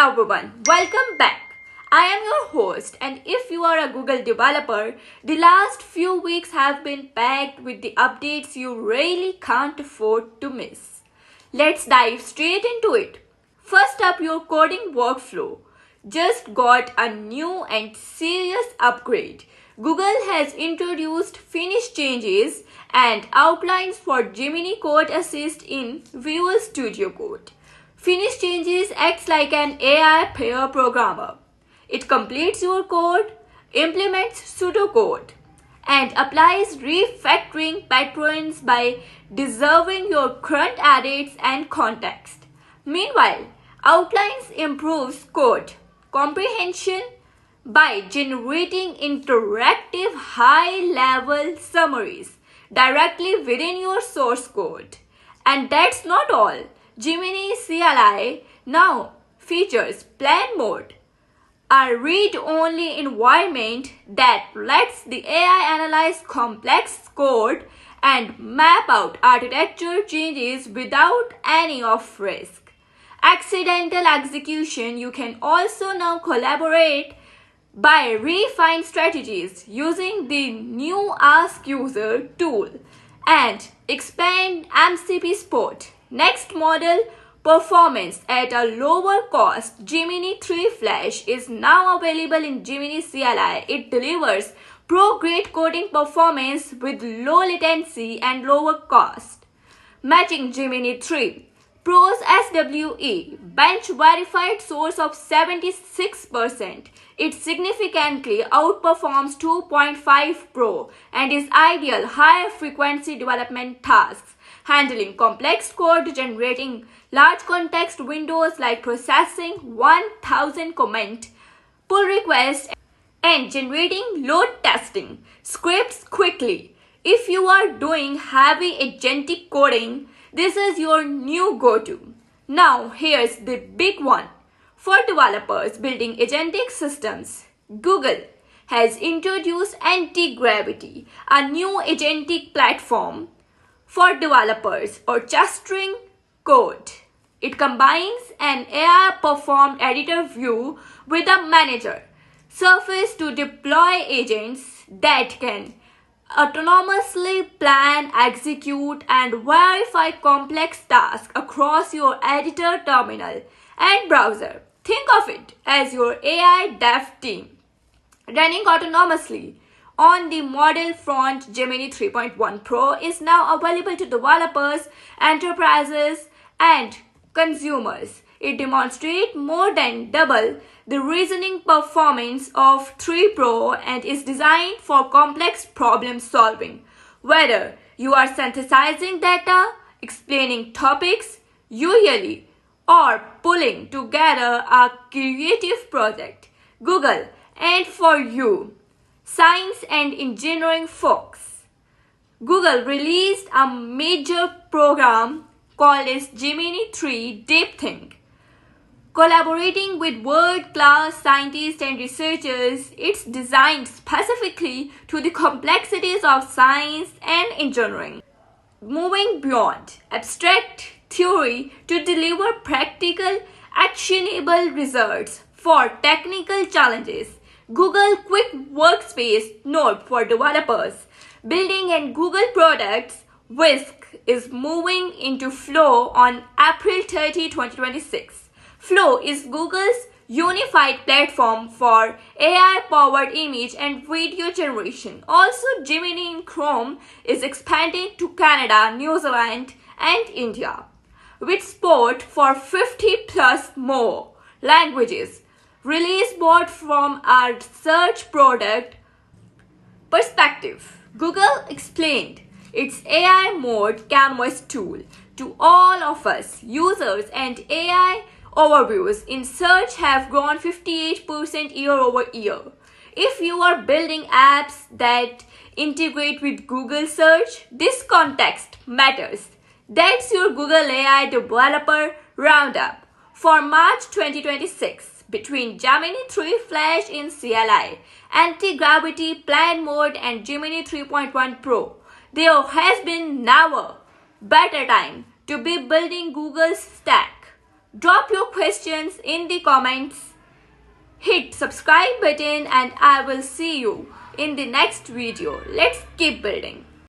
everyone, welcome back. I am your host, and if you are a Google developer, the last few weeks have been packed with the updates you really can't afford to miss. Let's dive straight into it. First up, your coding workflow just got a new and serious upgrade. Google has introduced finished changes and outlines for Gemini Code Assist in Visual Studio Code. Finished changes acts like an AI pair programmer. It completes your code, implements pseudocode, and applies refactoring patterns by deserving your current edits and context. Meanwhile, Outlines improves code comprehension by generating interactive high-level summaries directly within your source code. And that's not all. Gemini CLI now features Plan Mode, a read-only environment that lets the AI analyze complex code and map out architecture changes without any of risk. Accidental execution. You can also now collaborate by refine strategies using the new Ask User tool and expand MCP support. Next model, performance at a lower cost. Gemini 3 Flash is now available in Gemini CLI. It delivers pro-grade coding performance with low latency and lower cost. Matching Gemini 3 Pro's SWE bench verified source of 76%. It significantly outperforms 2.5 Pro and is ideal higher frequency development tasks, handling complex code, generating large context windows like processing 1000 comment pull requests, and generating load testing scripts quickly. If you are doing heavy agentic coding, this is your new go-to. Now here's the big one. For developers building agentic systems, Google has introduced Anti-Gravity, a new agentic platform for developers orchestrating code. It combines an AI-performed editor view with a manager surface to deploy agents that can autonomously plan, execute, and verify complex tasks across your editor, terminal, and browser. Think of it as your AI dev team running autonomously. On the model front, Gemini 3.1 Pro is now available to developers, enterprises, and consumers. It demonstrates more than double the reasoning performance of 3 Pro and is designed for complex problem solving. Whether you are synthesizing data, explaining topics usually, or pulling together a creative project, Google and for you, science and engineering folks. Google released a major program called as Gemini 3 Deep Think. Collaborating with world-class scientists and researchers, it's designed specifically to the complexities of science and engineering. Moving beyond abstract theory to deliver practical, actionable results for technical challenges, Google Quick Workspace Node for developers building and Google products, Whisk is moving into Flow on April 30, 2026. Flow is Google's unified platform for AI-powered image and video generation. Also, Gemini in Chrome is expanding to Canada, New Zealand, and India, with support for 50 plus more languages. Release board from our search product perspective. Google explained its AI mode canvas tool to all of us users, and AI overviews in search have grown 58% year over year. If you are building apps that integrate with Google search, this context matters. That's your Google AI Developer Roundup for March 2026. Between Gemini 3 Flash in CLI, Anti-Gravity, Plan Mode, and Gemini 3.1 Pro, there has been never better time to be building Google's stack. Drop your questions in the comments. Hit subscribe button and I will see you in the next video. Let's keep building.